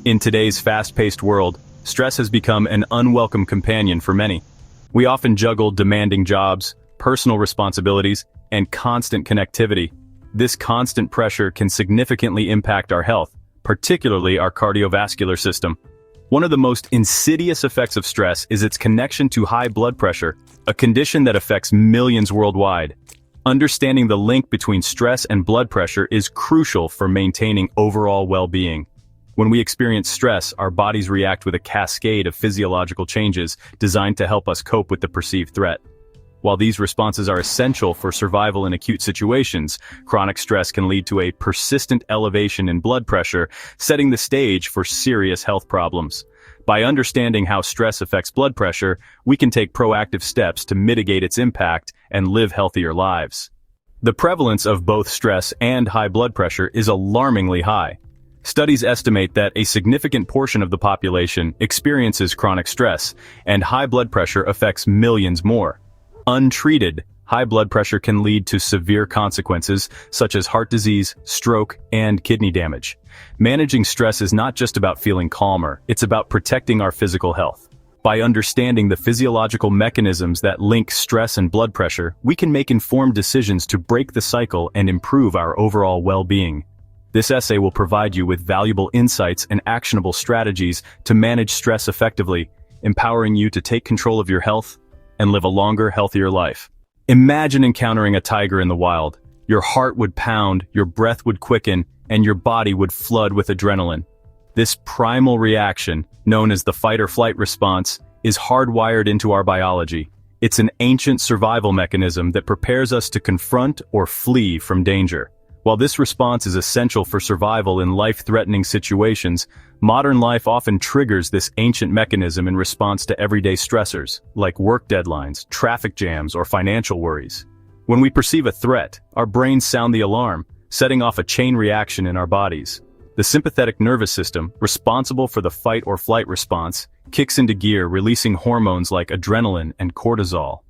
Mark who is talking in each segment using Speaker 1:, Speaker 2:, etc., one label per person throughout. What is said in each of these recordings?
Speaker 1: In today's fast-paced world, stress has become an unwelcome companion for many. We often juggle demanding jobs, personal responsibilities, and constant connectivity. This constant pressure can significantly impact our health, particularly our cardiovascular system. One of the most insidious effects of stress is its connection to high blood pressure, a condition that affects millions worldwide. Understanding the link between stress and blood pressure is crucial for maintaining overall well-being. When we experience stress, our bodies react with a cascade of physiological changes designed to help us cope with the perceived threat. While these responses are essential for survival in acute situations, chronic stress can lead to a persistent elevation in blood pressure, setting the stage for serious health problems. By understanding how stress affects blood pressure, we can take proactive steps to mitigate its impact and live healthier lives. The prevalence of both stress and high blood pressure is alarmingly high. Studies estimate that a significant portion of the population experiences chronic stress, and high blood pressure affects millions more. Untreated, high blood pressure can lead to severe consequences such as heart disease, stroke, and kidney damage. Managing stress is not just about feeling calmer, it's about protecting our physical health. By understanding the physiological mechanisms that link stress and blood pressure, we can make informed decisions to break the cycle and improve our overall well-being. This essay will provide you with valuable insights and actionable strategies to manage stress effectively, empowering you to take control of your health and live a longer, healthier life. Imagine encountering a tiger in the wild. Your heart would pound, your breath would quicken, and your body would flood with adrenaline. This primal reaction, known as the fight-or-flight response, is hardwired into our biology. It's an ancient survival mechanism that prepares us to confront or flee from danger. While this response is essential for survival in life-threatening situations, modern life often triggers this ancient mechanism in response to everyday stressors, like work deadlines, traffic jams, or financial worries. When we perceive a threat, our brains sound the alarm, setting off a chain reaction in our bodies. The sympathetic nervous system, responsible for the fight-or-flight response, kicks into gear, releasing hormones like adrenaline and cortisol.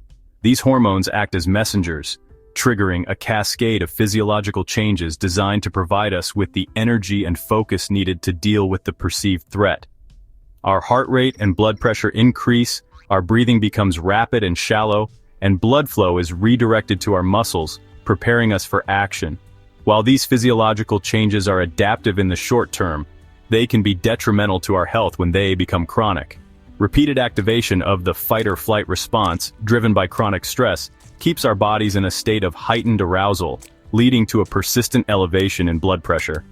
Speaker 1: These hormones act as messengers, triggering a cascade of physiological changes designed to provide us with the energy and focus needed to deal with the perceived threat. Our heart rate and blood pressure increase, our breathing becomes rapid and shallow, and blood flow is redirected to our muscles, preparing us for action. While these physiological changes are adaptive in the short term, they can be detrimental to our health when they become chronic. Repeated activation of the fight-or-flight response, driven by chronic stress, keeps our bodies in a state of heightened arousal, leading to a persistent elevation in blood pressure.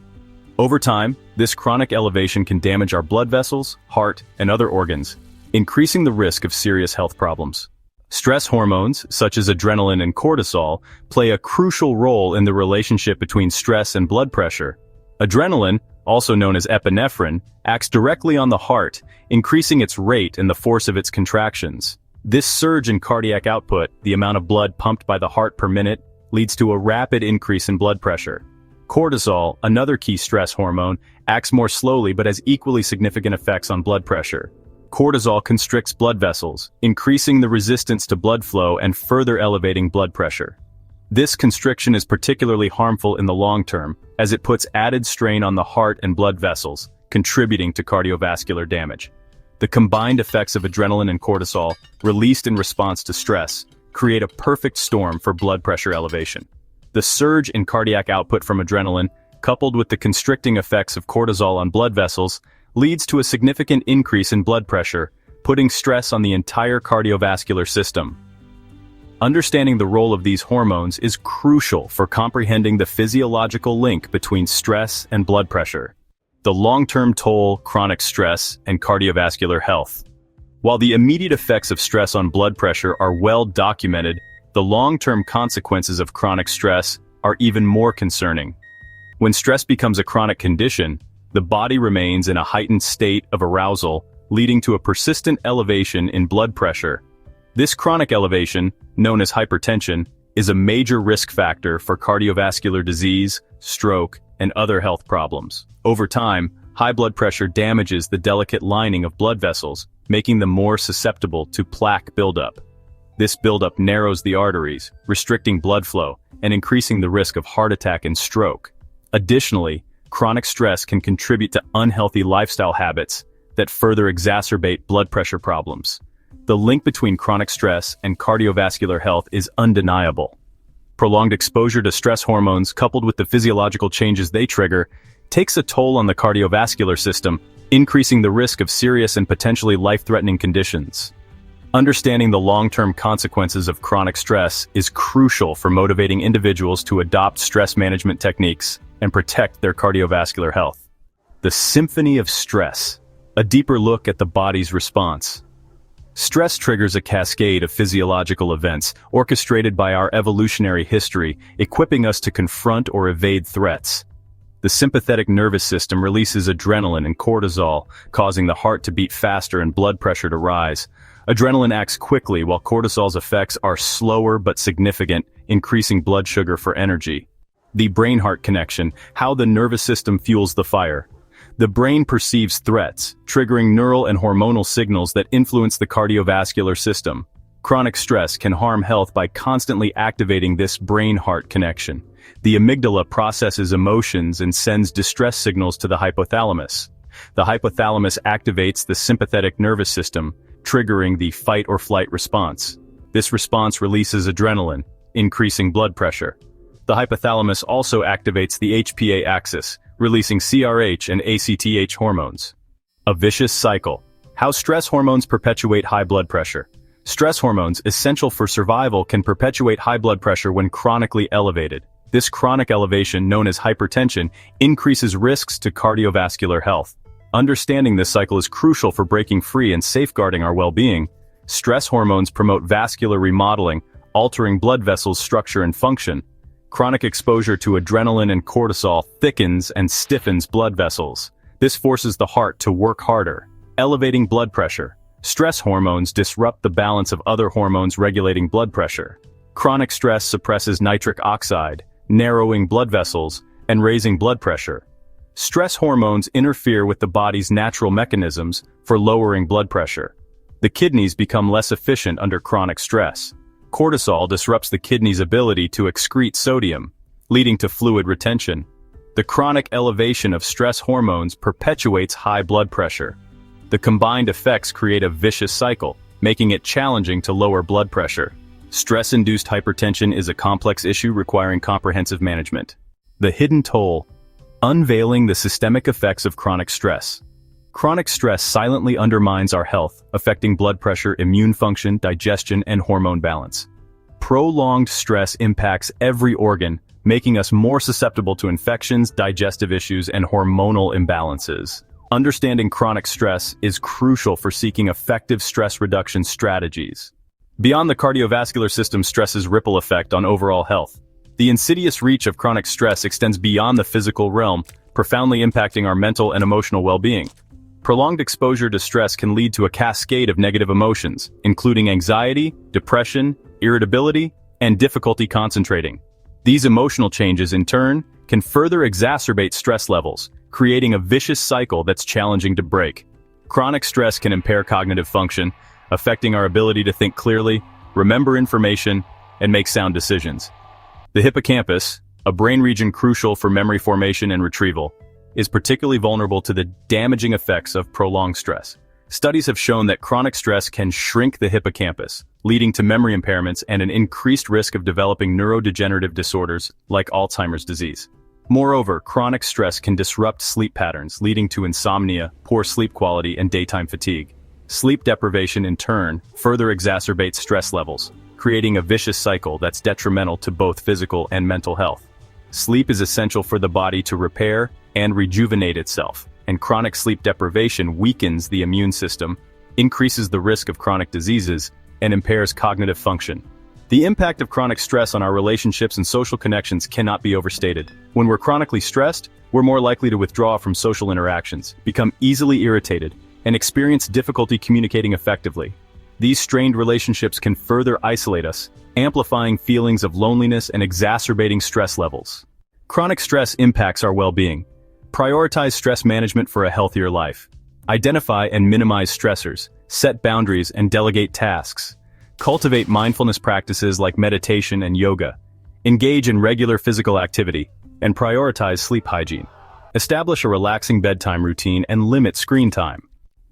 Speaker 1: Over time, this chronic elevation can damage our blood vessels, heart, and other organs, increasing the risk of serious health problems. Stress hormones, such as adrenaline and cortisol, play a crucial role in the relationship between stress and blood pressure. Adrenaline, also known as epinephrine, acts directly on the heart, increasing its rate and the force of its contractions. This surge in cardiac output, the amount of blood pumped by the heart per minute, leads to a rapid increase in blood pressure. Cortisol, another key stress hormone, acts more slowly but has equally significant effects on blood pressure. Cortisol constricts blood vessels, increasing the resistance to blood flow and further elevating blood pressure. This constriction is particularly harmful in the long term, as it puts added strain on the heart and blood vessels, contributing to cardiovascular damage. The combined effects of adrenaline and cortisol, released in response to stress, create a perfect storm for blood pressure elevation. The surge in cardiac output from adrenaline, coupled with the constricting effects of cortisol on blood vessels, leads to a significant increase in blood pressure, putting stress on the entire cardiovascular system. Understanding the role of these hormones is crucial for comprehending the physiological link between stress and blood pressure, the long-term toll, chronic stress, and cardiovascular health. While the immediate effects of stress on blood pressure are well documented, the long-term consequences of chronic stress are even more concerning. When stress becomes a chronic condition, the body remains in a heightened state of arousal, leading to a persistent elevation in blood pressure. This chronic elevation, known as hypertension, is a major risk factor for cardiovascular disease, stroke, and other health problems. Over time, high blood pressure damages the delicate lining of blood vessels, making them more susceptible to plaque buildup. This buildup narrows the arteries, restricting blood flow and increasing the risk of heart attack and stroke. Additionally, chronic stress can contribute to unhealthy lifestyle habits that further exacerbate blood pressure problems. The link between chronic stress and cardiovascular health is undeniable. Prolonged exposure to stress hormones, coupled with the physiological changes they trigger, takes a toll on the cardiovascular system, increasing the risk of serious and potentially life-threatening conditions. Understanding the long-term consequences of chronic stress is crucial for motivating individuals to adopt stress management techniques and protect their cardiovascular health. The symphony of stress, a deeper look at the body's response. Stress triggers a cascade of physiological events orchestrated by our evolutionary history, equipping us to confront or evade threats. The sympathetic nervous system releases adrenaline and cortisol, causing the heart to beat faster and blood pressure to rise. Adrenaline acts quickly while cortisol's effects are slower but significant, increasing blood sugar for energy. The brain-heart connection, how the nervous system fuels the fire. The brain perceives threats, triggering neural and hormonal signals that influence the cardiovascular system. Chronic stress can harm health by constantly activating this brain-heart connection. The amygdala processes emotions and sends distress signals to the hypothalamus. The hypothalamus activates the sympathetic nervous system, triggering the fight-or-flight response. This response releases adrenaline, increasing blood pressure. The hypothalamus also activates the HPA axis, releasing CRH and ACTH hormones. A vicious cycle. How stress hormones perpetuate high blood pressure. Stress hormones, essential for survival, can perpetuate high blood pressure when chronically elevated. This chronic elevation, known as hypertension, increases risks to cardiovascular health. Understanding this cycle is crucial for breaking free and safeguarding our well-being. Stress hormones promote vascular remodeling, altering blood vessels' structure and function. Chronic exposure to adrenaline and cortisol thickens and stiffens blood vessels. This forces the heart to work harder, elevating blood pressure. Stress hormones disrupt the balance of other hormones regulating blood pressure. Chronic stress suppresses nitric oxide, narrowing blood vessels and raising blood pressure. Stress hormones interfere with the body's natural mechanisms for lowering blood pressure. The kidneys become less efficient under chronic stress. Cortisol disrupts the kidney's ability to excrete sodium, leading to fluid retention. The chronic elevation of stress hormones perpetuates high blood pressure. The combined effects create a vicious cycle, making it challenging to lower blood pressure. Stress-induced hypertension is a complex issue requiring comprehensive management. The hidden toll. Unveiling the systemic effects of chronic stress. Chronic stress silently undermines our health, affecting blood pressure, immune function, digestion, and hormone balance. Prolonged stress impacts every organ, making us more susceptible to infections, digestive issues, and hormonal imbalances. Understanding chronic stress is crucial for seeking effective stress reduction strategies. Beyond the cardiovascular system, stress's ripple effect on overall health. The insidious reach of chronic stress extends beyond the physical realm, profoundly impacting our mental and emotional well-being. Prolonged exposure to stress can lead to a cascade of negative emotions, including anxiety, depression, irritability, and difficulty concentrating. These emotional changes, in turn, can further exacerbate stress levels, creating a vicious cycle that's challenging to break. Chronic stress can impair cognitive function, affecting our ability to think clearly, remember information, and make sound decisions. The hippocampus, a brain region crucial for memory formation and retrieval, is particularly vulnerable to the damaging effects of prolonged stress. Studies have shown that chronic stress can shrink the hippocampus, leading to memory impairments and an increased risk of developing neurodegenerative disorders like Alzheimer's disease. Moreover, chronic stress can disrupt sleep patterns, leading to insomnia, poor sleep quality, and daytime fatigue. Sleep deprivation, in turn, further exacerbates stress levels, creating a vicious cycle that's detrimental to both physical and mental health. Sleep is essential for the body to repair and rejuvenate itself, and chronic sleep deprivation weakens the immune system, increases the risk of chronic diseases, and impairs cognitive function. The impact of chronic stress on our relationships and social connections cannot be overstated. When we're chronically stressed, we're more likely to withdraw from social interactions, become easily irritated, and experience difficulty communicating effectively. These strained relationships can further isolate us, amplifying feelings of loneliness and exacerbating stress levels. Chronic stress impacts our well-being. Prioritize stress management for a healthier life. Identify and minimize stressors, set boundaries, and delegate tasks. Cultivate mindfulness practices like meditation and yoga. Engage in regular physical activity, and prioritize sleep hygiene. Establish a relaxing bedtime routine and limit screen time.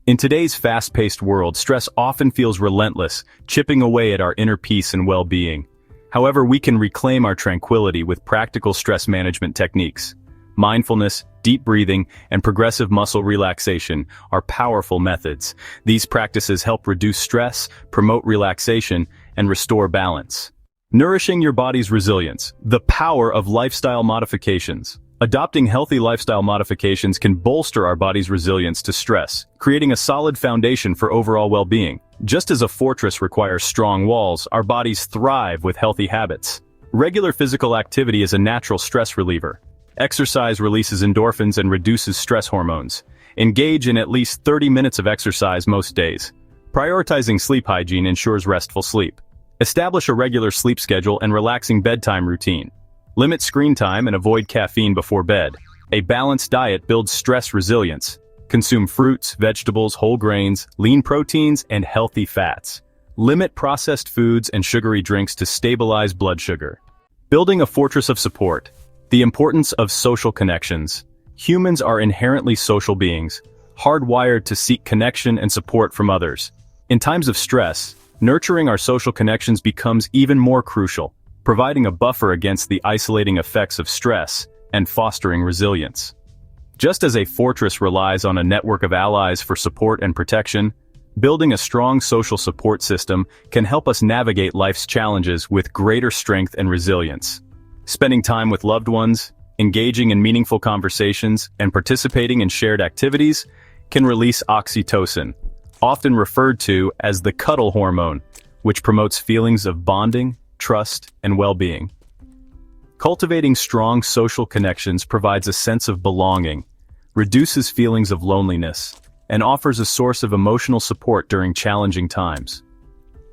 Speaker 1: In today's fast-paced world, stress often feels relentless, chipping away at our inner peace and well-being. However, we can reclaim our tranquility with practical stress management techniques. Mindfulness, deep breathing, and progressive muscle relaxation are powerful methods. These practices help reduce stress, promote relaxation, and restore balance. Nourishing your body's resilience. The power of lifestyle modifications. Adopting healthy lifestyle modifications can bolster our body's resilience to stress, creating a solid foundation for overall well-being. Just as a fortress requires strong walls, our bodies thrive with healthy habits. Regular physical activity is a natural stress reliever. Exercise releases endorphins and reduces stress hormones. Engage in at least 30 minutes of exercise most days. Prioritizing sleep hygiene ensures restful sleep. Establish a regular sleep schedule and relaxing bedtime routine. Limit screen time and avoid caffeine before bed. A balanced diet builds stress resilience. Consume fruits, vegetables, whole grains, lean proteins, and healthy fats. Limit processed foods and sugary drinks to stabilize blood sugar. Building a fortress of support. The importance of social connections. Humans are inherently social beings, hardwired to seek connection and support from others. In times of stress, nurturing our social connections becomes even more crucial, providing a buffer against the isolating effects of stress and fostering resilience. Just as a fortress relies on a network of allies for support and protection, building a strong social support system can help us navigate life's challenges with greater strength and resilience. Spending time with loved ones, engaging in meaningful conversations, and participating in shared activities can release oxytocin, often referred to as the cuddle hormone, which promotes feelings of bonding, trust, and well-being. Cultivating strong social connections provides a sense of belonging, reduces feelings of loneliness, and offers a source of emotional support during challenging times.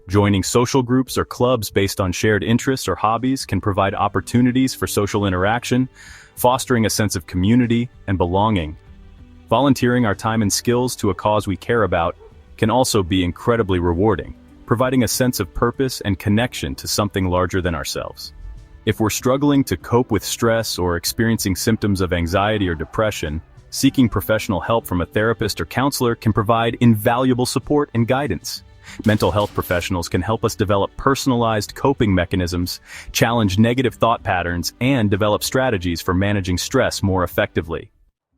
Speaker 1: Joining social groups or clubs based on shared interests or hobbies can provide opportunities for social interaction, fostering a sense of community and belonging. Volunteering our time and skills to a cause we care about can also be incredibly rewarding, providing a sense of purpose and connection to something larger than ourselves. If we're struggling to cope with stress or experiencing symptoms of anxiety or depression, seeking professional help from a therapist or counselor can provide invaluable support and guidance. Mental health professionals can help us develop personalized coping mechanisms, challenge negative thought patterns, and develop strategies for managing stress more effectively.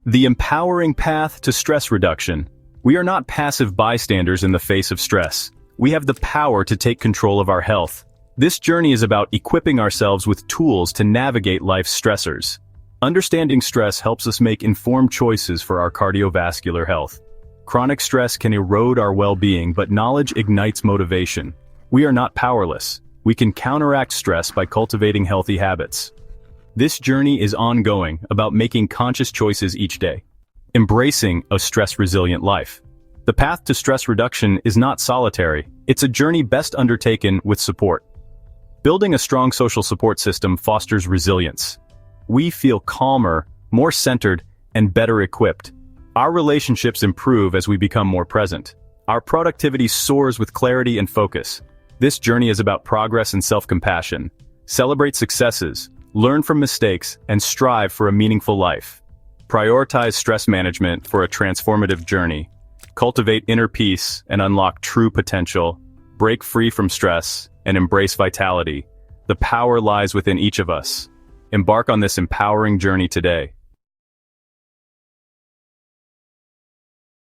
Speaker 1: The empowering path to stress reduction. We are not passive bystanders in the face of stress. We have the power to take control of our health. This journey is about equipping ourselves with tools to navigate life's stressors. Understanding stress helps us make informed choices for our cardiovascular health. Chronic stress can erode our well-being, but knowledge ignites motivation. We are not powerless. We can counteract stress by cultivating healthy habits. This journey is ongoing, about making conscious choices each day. Embracing a stress-resilient life. The path to stress reduction is not solitary. It's a journey best undertaken with support. Building a strong social support system fosters resilience. We feel calmer, more centered, and better equipped. Our relationships improve as we become more present. Our productivity soars with clarity and focus. This journey is about progress and self-compassion. Celebrate successes, learn from mistakes, and strive for a meaningful life. Prioritize stress management for a transformative journey. Cultivate inner peace and unlock true potential. Break free from stress and embrace vitality. The power lies within each of us. Embark on this empowering journey today.